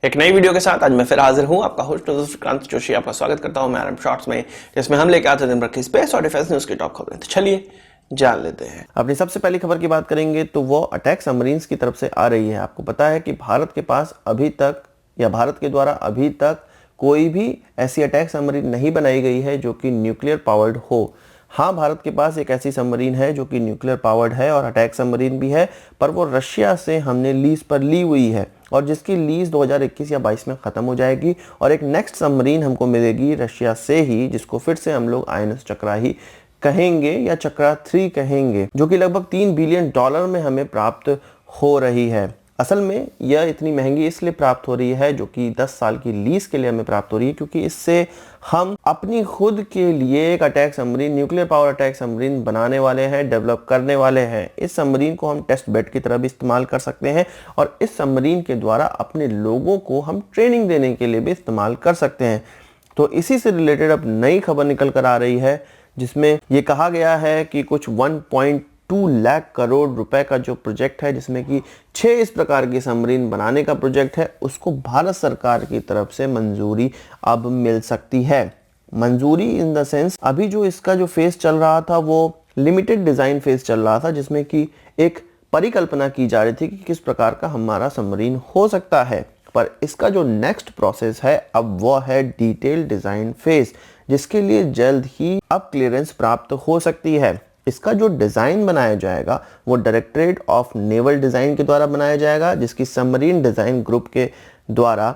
एक नई वीडियो के साथ आज मैं फिर हाजिर हूं। आपका होस्ट श्रीकांत जोशी आपका स्वागत करता हूं मैं आरएम शॉर्ट्स में, जिसमें हम लेकर आते हैं दिन भर की स्पेस और डिफेंस न्यूज की टॉप खबरें। तो चलिए जान लेते हैं। अपनी सबसे पहली खबर की बात करेंगे तो वो अटैक सबमरीन्स की तरफ से आ रही है। आपको पता है कि भारत के पास अभी तक या भारत के द्वारा अभी तक कोई भी ऐसी अटैक सबमरीन नहीं बनाई गई है जो कि न्यूक्लियर पावर्ड हो। हाँ, भारत के पास एक ऐसी सबमरीन है जो कि न्यूक्लियर पावर्ड है और अटैक सबमरीन भी है, पर वो रशिया से हमने लीज पर ली हुई है और जिसकी लीज 2021 या 22 में ख़त्म हो जाएगी और एक नेक्स्ट सबमरीन हमको मिलेगी रशिया से ही, जिसको फिर से हम लोग आईएनएस चक्रा ही कहेंगे या चक्रा 3 कहेंगे, जो कि लगभग $3 बिलियन में हमें प्राप्त हो रही है। असल में यह इतनी महंगी इसलिए प्राप्त हो रही है, जो कि 10 साल की लीज के लिए हमें प्राप्त हो रही है, क्योंकि इससे हम अपनी खुद के लिए एक attack submarine, nuclear power attack submarine बनाने वाले हैं, डेवलप करने वाले हैं। इस सबमरीन को हम टेस्ट बेड की तरह भी इस्तेमाल कर सकते हैं और इस सबमरीन के द्वारा अपने लोगों को हम ट्रेनिंग देने के लिए भी इस्तेमाल कर सकते हैं। तो इसी से रिलेटेड अब नई खबर निकल कर आ रही है, जिसमें ये कहा गया है कि कुछ 1.2 लाख करोड़ रुपए का जो प्रोजेक्ट है, जिसमें कि 6 इस प्रकार की सबमरीन बनाने का प्रोजेक्ट है, उसको भारत सरकार की तरफ से मंजूरी अब मिल सकती है। मंजूरी इन द सेंस, अभी जो इसका जो फेज चल रहा था वो लिमिटेड डिजाइन फेज चल रहा था, जिसमें कि एक परिकल्पना की जा रही थी कि किस प्रकार का हमारा सबमरीन हो सकता है। पर इसका जो नेक्स्ट प्रोसेस है अब वो है डिटेल डिजाइन फेज, जिसके लिए जल्द ही अब क्लियरेंस प्राप्त हो सकती है। इसका जो डिज़ाइन बनाया जाएगा वो डायरेक्टरेट ऑफ नेवल डिज़ाइन के द्वारा बनाया जाएगा, जिसकी सबमरीन डिज़ाइन ग्रुप के द्वारा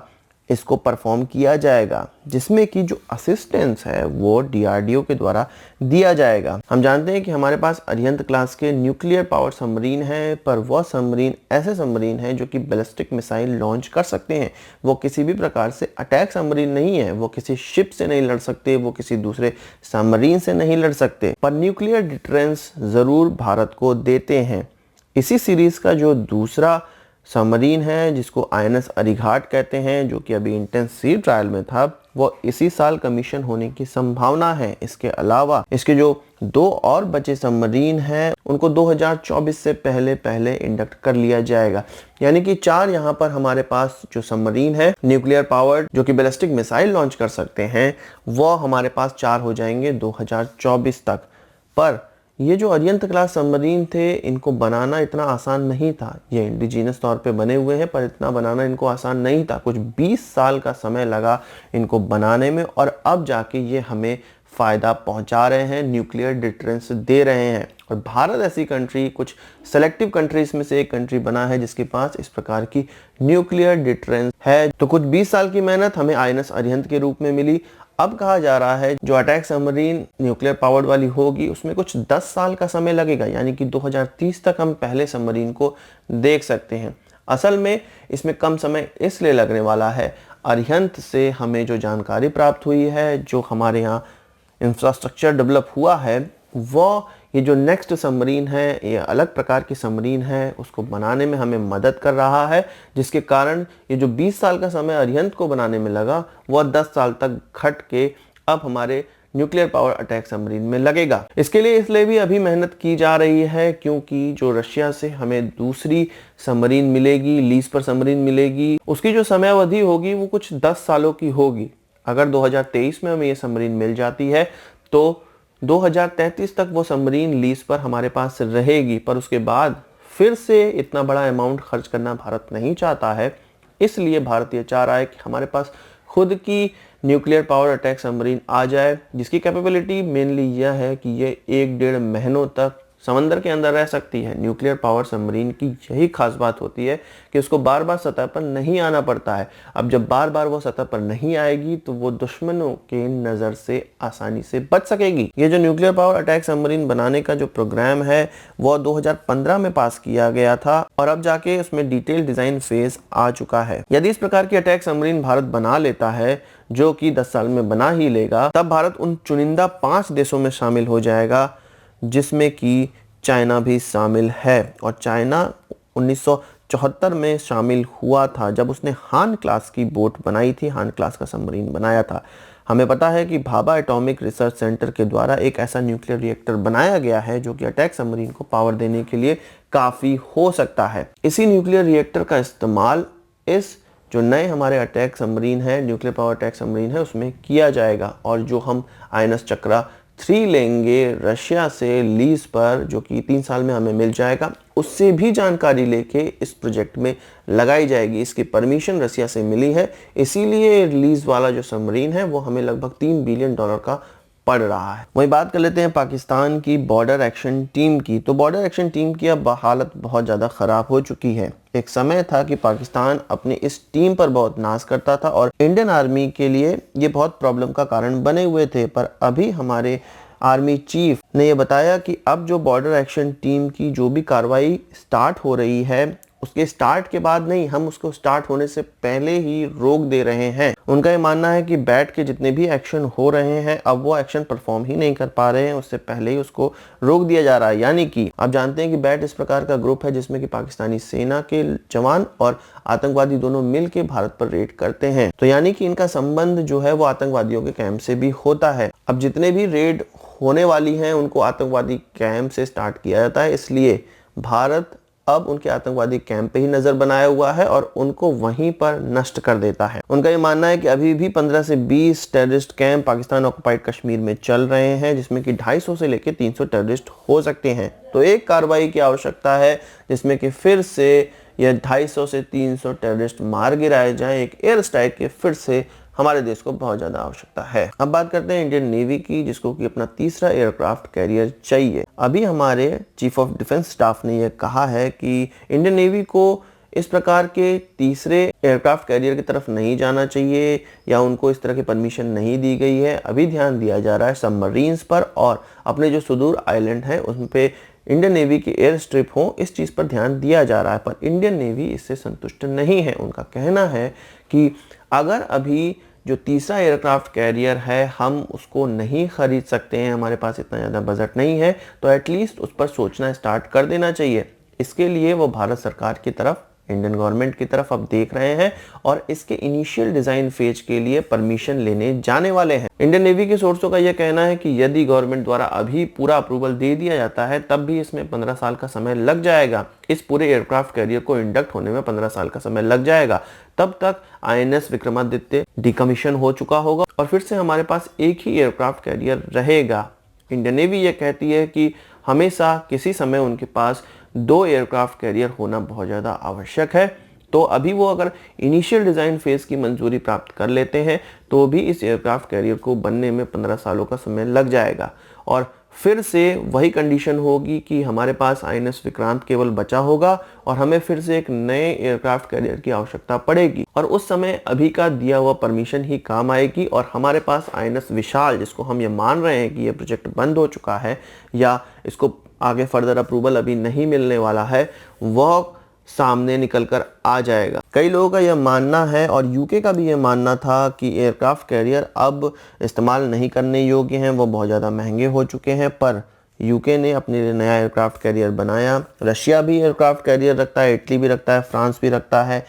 इसको परफॉर्म किया जाएगा, जिसमें कि जो असिस्टेंस है वो डीआरडीओ के द्वारा दिया जाएगा। हम जानते हैं कि हमारे पास अरिहंत क्लास के न्यूक्लियर पावर सबमरीन है, पर वह सबमरीन ऐसे सबमरीन है जो कि बैलिस्टिक मिसाइल लॉन्च कर सकते हैं। वो किसी भी प्रकार से अटैक सबमरीन नहीं है, वो किसी शिप से नहीं लड़ सकते, वो किसी दूसरे सबमरीन से नहीं लड़ सकते, पर न्यूक्लियर डिटरेंस ज़रूर भारत को देते हैं। इसी सीरीज़ का जो दूसरा सबमरीन है, जिसको आईएनएस अरिघाट कहते हैं, जो कि अभी इंटेंस सी ट्रायल में था, वो इसी साल कमीशन होने की संभावना है। इसके अलावा इसके जो 2 और बचे सबमरीन हैं उनको 2024 से पहले इंडक्ट कर लिया जाएगा। यानी कि 4 यहाँ पर हमारे पास जो सबमरीन है न्यूक्लियर पावर्ड, जो कि बैलिस्टिक मिसाइल लॉन्च कर सकते हैं, वो हमारे पास 4 हो जाएंगे 2024 तक। पर ये जो अरिहंत क्लास सबमरीन थे, इनको बनाना इतना आसान नहीं था। ये इंडिजीनस तौर पे बने हुए हैं, पर इतना बनाना इनको आसान नहीं था। कुछ 20 साल का समय लगा इनको बनाने में और अब जाके ये हमें फ़ायदा पहुंचा रहे हैं, न्यूक्लियर डिटरेंस दे रहे हैं। और भारत ऐसी कंट्री, कुछ सेलेक्टिव कंट्रीज में से एक कंट्री बना है जिसके पास इस प्रकार की न्यूक्लियर डिटरेंस है। तो कुछ 20 साल की मेहनत हमें आईएनएस अरिहंत के रूप में मिली। अब कहा जा रहा है जो अटैक सबमरीन न्यूक्लियर पावर्ड वाली होगी उसमें कुछ 10 साल का समय लगेगा, यानी कि 2030 तक हम पहले सबमरीन को देख सकते हैं। असल में इसमें कम समय इसलिए लगने वाला है, अरिहंत से हमें जो जानकारी प्राप्त हुई है, जो हमारे यहाँ इंफ्रास्ट्रक्चर डेवलप हुआ है, वो ये जो नेक्स्ट सबमरीन है, ये अलग प्रकार की सबमरीन है, उसको बनाने में हमें मदद कर रहा है, जिसके कारण ये जो 20 साल का समय अरिहंत को बनाने में लगा वह 10 साल तक घट के अब हमारे न्यूक्लियर पावर अटैक सबमरीन में लगेगा। इसके लिए इसलिए भी अभी मेहनत की जा रही है क्योंकि जो रशिया से हमें दूसरी सबमरीन मिलेगी, लीज पर सबमरीन मिलेगी, उसकी जो समय अवधि होगी वो कुछ 10 सालों की होगी। अगर 2023 में हमें ये सबमरीन मिल जाती है तो 2033 तक वो सबमरीन लीज पर हमारे पास रहेगी, पर उसके बाद फिर से इतना बड़ा अमाउंट खर्च करना भारत नहीं चाहता है। इसलिए भारत ये चाह रहा है कि हमारे पास खुद की न्यूक्लियर पावर अटैक सबमरीन आ जाए, जिसकी कैपेबिलिटी मेनली यह है कि ये 1-1.5 महीनों तक समंदर के अंदर रह सकती है। न्यूक्लियर पावर सबमरीन की यही खास बात होती है कि उसको बार बार सतह पर नहीं आना पड़ता है। अब जब बार बार वो सतह पर नहीं आएगी तो वो दुश्मनों के नज़र से आसानी से बच सकेगी। ये जो न्यूक्लियर पावर अटैक सबमरीन बनाने का जो प्रोग्राम है वो 2015 में पास किया गया था और अब जाके उसमें डिटेल डिजाइन फेज आ चुका है। यदि इस प्रकार की अटैक सबमरीन भारत बना लेता है, जो कि 10 साल में बना ही लेगा, तब भारत उन चुनिंदा 5 देशों में शामिल हो जाएगा जिसमें कि चाइना भी शामिल है। और चाइना 1974 में शामिल हुआ था जब उसने हान क्लास की बोट बनाई थी, हान क्लास का सबमरीन बनाया था। हमें पता है कि भाभा एटॉमिक रिसर्च सेंटर के द्वारा एक ऐसा न्यूक्लियर रिएक्टर बनाया गया है जो कि अटैक सबमरीन को पावर देने के लिए काफ़ी हो सकता है। इसी न्यूक्लियर रिएक्टर का इस्तेमाल इस जो नए हमारे अटैक सबमरीन है, न्यूक्लियर पावर अटैक सबमरीन है, उसमें किया जाएगा। और जो हम INS चक्रा 3 लेंगे रशिया से लीज पर, जो कि 3 साल में हमें मिल जाएगा, उससे भी जानकारी लेके इस प्रोजेक्ट में लगाई जाएगी। इसकी परमिशन रशिया से मिली है, इसीलिए लीज वाला जो सबमरीन है वो हमें लगभग $3 बिलियन का पड़ रहा है। वही बात कर लेते हैं पाकिस्तान की बॉर्डर एक्शन टीम की। तो बॉर्डर एक्शन टीम की अब हालत बहुत ज़्यादा ख़राब हो चुकी है। एक समय था कि पाकिस्तान अपनी इस टीम पर बहुत नाज करता था और इंडियन आर्मी के लिए ये बहुत प्रॉब्लम का कारण बने हुए थे, पर अभी हमारे आर्मी चीफ ने ये बताया कि अब जो बॉर्डर एक्शन टीम की जो भी कार्रवाई स्टार्ट हो रही है, उसके स्टार्ट के बाद नहीं, हम उसको स्टार्ट होने से पहले ही रोक दे रहे हैं। उनका ये मानना है कि बैठ के जितने भी एक्शन हो रहे हैं, अब वो एक्शन परफॉर्म ही नहीं कर पा रहे हैं, उससे पहले ही उसको रोक दिया जा रहा है। यानी कि आप जानते हैं कि बैट इस प्रकार का ग्रुप है जिसमें कि पाकिस्तानी सेना के जवान और आतंकवादी दोनों मिल के भारत पर रेड करते हैं। तो यानी कि इनका संबंध जो है वो आतंकवादियों के कैंप से भी होता है। अब जितने भी रेड होने वाली हैं उनको आतंकवादी कैंप से स्टार्ट किया जाता है, इसलिए भारत अब उनके आतंकवादी कैंप पे ही नजर बनाया हुआ है और उनको वहीं पर नष्ट कर देता है। उनका ये मानना है कि अभी भी 15 से 20 terrorist camp Pakistan occupied Kashmir में चल रहे हैं, जिसमें कि 250 से लेकर 300 टेररिस्ट हो सकते हैं। तो एक कार्रवाई की आवश्यकता है जिसमें कि फिर से यह 250 से 300 टेररिस्ट मार गिराए जाएं। एक एयर स्ट्राइक के फिर से हमारे देश को बहुत ज्यादा आवश्यकता है। अब बात करते हैं इंडियन नेवी की, जिसको कि अपना तीसरा एयरक्राफ्ट कैरियर चाहिए। अभी हमारे चीफ ऑफ डिफेंस स्टाफ ने यह कहा है कि इंडियन नेवी को इस प्रकार के तीसरे एयरक्राफ्ट कैरियर की तरफ नहीं जाना चाहिए या उनको इस तरह की परमिशन नहीं दी गई है। अभी ध्यान दिया जा रहा है सबमरीन्स पर और अपने जो सुदूर आइलैंड है उन पे इंडियन नेवी की एयर स्ट्रिप हो, इस चीज़ पर ध्यान दिया जा रहा है। पर इंडियन नेवी इससे संतुष्ट नहीं है। उनका कहना है कि अगर अभी जो तीसरा एयरक्राफ्ट कैरियर है हम उसको नहीं खरीद सकते हैं, हमारे पास इतना ज़्यादा बजट नहीं है, तो एटलीस्ट उस पर सोचना स्टार्ट कर देना चाहिए। इसके लिए वो भारत सरकार की तरफ, इंडियन गवर्नमेंट की तरफ अब देख रहे हैं और इसके इनिशियल डिजाइन फेज के लिए परमिशन लेने जाने वाले हैं। इंडियन नेवी के सोर्सों का यह कहना है कि यदि गवर्नमेंट द्वारा अभी पूरा अप्रूवल दे दिया जाता है तब भी इसमें 15 साल का समय लग जाएगा। इस पूरे एयरक्राफ्ट कैरियर को इंडक्ट होने में 15 साल का समय लग जाएगा। तब तक INS विक्रमादित्य डिकमीशन हो चुका होगा और फिर से हमारे पास एक ही एयरक्राफ्ट कैरियर रहेगा। इंडियन नेवी यह कहती है कि हमेशा किसी समय उनके पास 2 एयरक्राफ्ट कैरियर होना बहुत ज़्यादा आवश्यक है। तो अभी वो अगर इनिशियल डिज़ाइन फेज़ की मंजूरी प्राप्त कर लेते हैं तो भी इस एयरक्राफ्ट कैरियर को बनने में 15 सालों का समय लग जाएगा और फिर से वही कंडीशन होगी कि हमारे पास INS विक्रांत केवल बचा होगा और हमें फिर से एक नए एयरक्राफ्ट कैरियर की आवश्यकता पड़ेगी और उस समय अभी का दिया हुआ परमिशन ही काम आएगी और हमारे पास INS विशाल, जिसको हम ये मान रहे हैं कि ये प्रोजेक्ट बंद हो चुका है या इसको आगे फर्दर अप्रूवल अभी नहीं मिलने वाला है, वह सामने निकलकर आ जाएगा। कई लोगों का यह मानना है और यूके का भी यह मानना था कि एयरक्राफ्ट कैरियर अब इस्तेमाल नहीं करने योग्य हैं, वो बहुत ज़्यादा महंगे हो चुके हैं। पर यूके ने अपने लिए नया एयरक्राफ्ट कैरियर बनाया। रशिया भी एयरक्राफ्ट कैरियर रखता है, इटली भी रखता है, फ्रांस भी रखता है,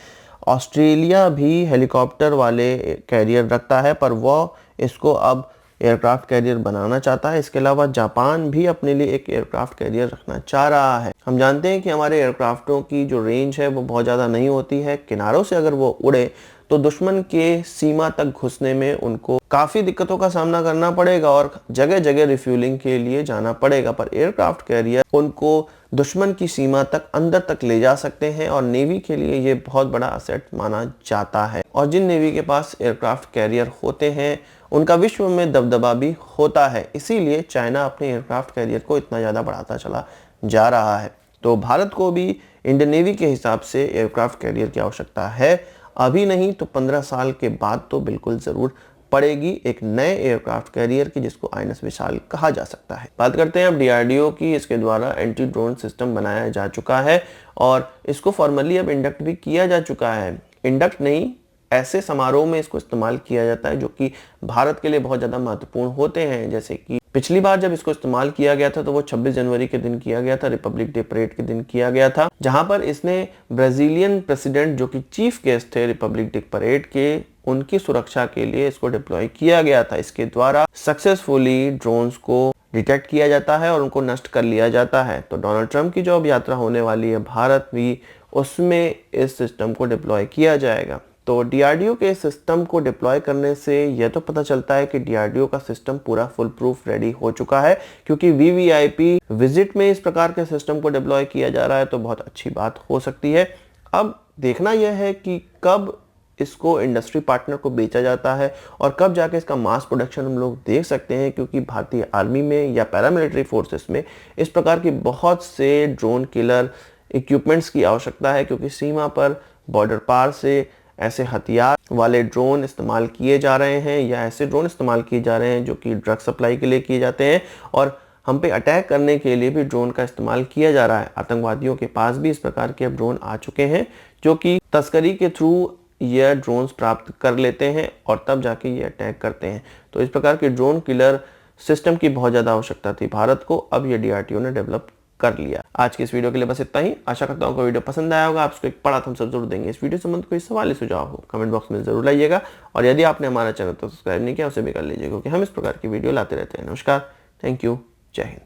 ऑस्ट्रेलिया भी हेलीकॉप्टर वाले कैरियर रखता है, पर वह इसको अब एयरक्राफ्ट कैरियर बनाना चाहता है। इसके अलावा जापान भी अपने लिए एक एयरक्राफ्ट कैरियर रखना चाह रहा है। हम जानते हैं कि हमारे एयरक्राफ्टों की जो रेंज है वो बहुत ज़्यादा नहीं होती है। किनारों से अगर वो उड़े तो दुश्मन के सीमा तक घुसने में उनको काफ़ी दिक्कतों का सामना करना पड़ेगा और जगह जगह रिफ्यूलिंग के लिए जाना पड़ेगा। पर एयरक्राफ्ट कैरियर उनको दुश्मन की सीमा तक, अंदर तक ले जा सकते हैं और नेवी के लिए ये बहुत बड़ा असेट माना जाता है। और जिन नेवी के पास एयरक्राफ्ट कैरियर होते हैं उनका विश्व में दबदबा भी होता है, इसीलिए चाइना अपने एयरक्राफ्ट कैरियर को इतना ज़्यादा बढ़ाता चला जा रहा है। तो भारत को भी इंडियन नेवी के हिसाब से एयरक्राफ्ट कैरियर की आवश्यकता है, अभी नहीं तो 15 साल के बाद तो बिल्कुल ज़रूर पड़ेगी एक नए एयरक्राफ्ट कैरियर की, जिसको INS विशाल कहा जा सकता है। बात करते हैं अब DRDO की। इसके द्वारा एंटी ड्रोन सिस्टम बनाया जा चुका है और इसको फॉर्मली अब इंडक्ट भी किया जा चुका है। इंडक्ट नहीं, ऐसे समारोह में इसको इस्तेमाल किया जाता है जो कि भारत के लिए बहुत ज़्यादा महत्वपूर्ण होते हैं। जैसे कि पिछली बार जब इसको इस्तेमाल किया गया था तो वो 26 जनवरी के दिन किया गया था, रिपब्लिक डे परेड के दिन किया गया था, जहां पर इसने ब्राजीलियन प्रेसिडेंट जो कि चीफ गेस्ट थे रिपब्लिक डे परेड के, उनकी सुरक्षा के लिए इसको डिप्लॉय किया गया था। इसके द्वारा सक्सेसफुली ड्रोन्स को डिटेक्ट किया जाता है और उनको नष्ट कर लिया जाता है। तो डोनाल्ड ट्रंप की जो अब यात्रा होने वाली है भारत भी, उसमें इस सिस्टम को डिप्लॉय किया जाएगा। तो डीआरडीओ के सिस्टम को डिप्लॉय करने से यह तो पता चलता है कि डीआरडीओ का सिस्टम पूरा फुल प्रूफ रेडी हो चुका है, क्योंकि वीवीआईपी विजिट में इस प्रकार के सिस्टम को डिप्लॉय किया जा रहा है तो बहुत अच्छी बात हो सकती है। अब देखना यह है कि कब इसको इंडस्ट्री पार्टनर को बेचा जाता है और कब जाके इसका मास प्रोडक्शन हम लोग देख सकते हैं, क्योंकि भारतीय आर्मी में या पैरामिलिट्री फोर्सेस में इस प्रकार की बहुत से ड्रोन किलर इक्विपमेंट्स की आवश्यकता है, क्योंकि सीमा पर बॉर्डर पार से ऐसे हथियार वाले ड्रोन इस्तेमाल किए जा रहे हैं या ऐसे ड्रोन इस्तेमाल किए जा रहे हैं जो कि ड्रग सप्लाई के लिए किए जाते हैं और हम पे अटैक करने के लिए भी ड्रोन का इस्तेमाल किया जा रहा है। आतंकवादियों के पास भी इस प्रकार के अब ड्रोन आ चुके हैं जो कि तस्करी के थ्रू यह ड्रोन्स प्राप्त कर लेते हैं और तब जाके ये अटैक करते हैं। तो इस प्रकार के ड्रोन किलर सिस्टम की बहुत ज़्यादा आवश्यकता थी भारत को, अब ये डीआरडीओ ने डेवलप कर लिया। आज की इस वीडियो के लिए बस इतना ही। आशा करता हूँ कि वीडियो पसंद आया होगा। आप इसको एक बड़ा थम्स अप जरूर देंगे। इस वीडियो संबंध कोई सवाल या सुझाव हो कमेंट बॉक्स में जरूर लाइएगा और यदि आपने हमारा चैनल तो सब्सक्राइब नहीं किया उसे भी कर लीजिए, क्योंकि हम इस प्रकार की वीडियो लाते रहते हैं। नमस्कार, थैंक यू, जय हिंद।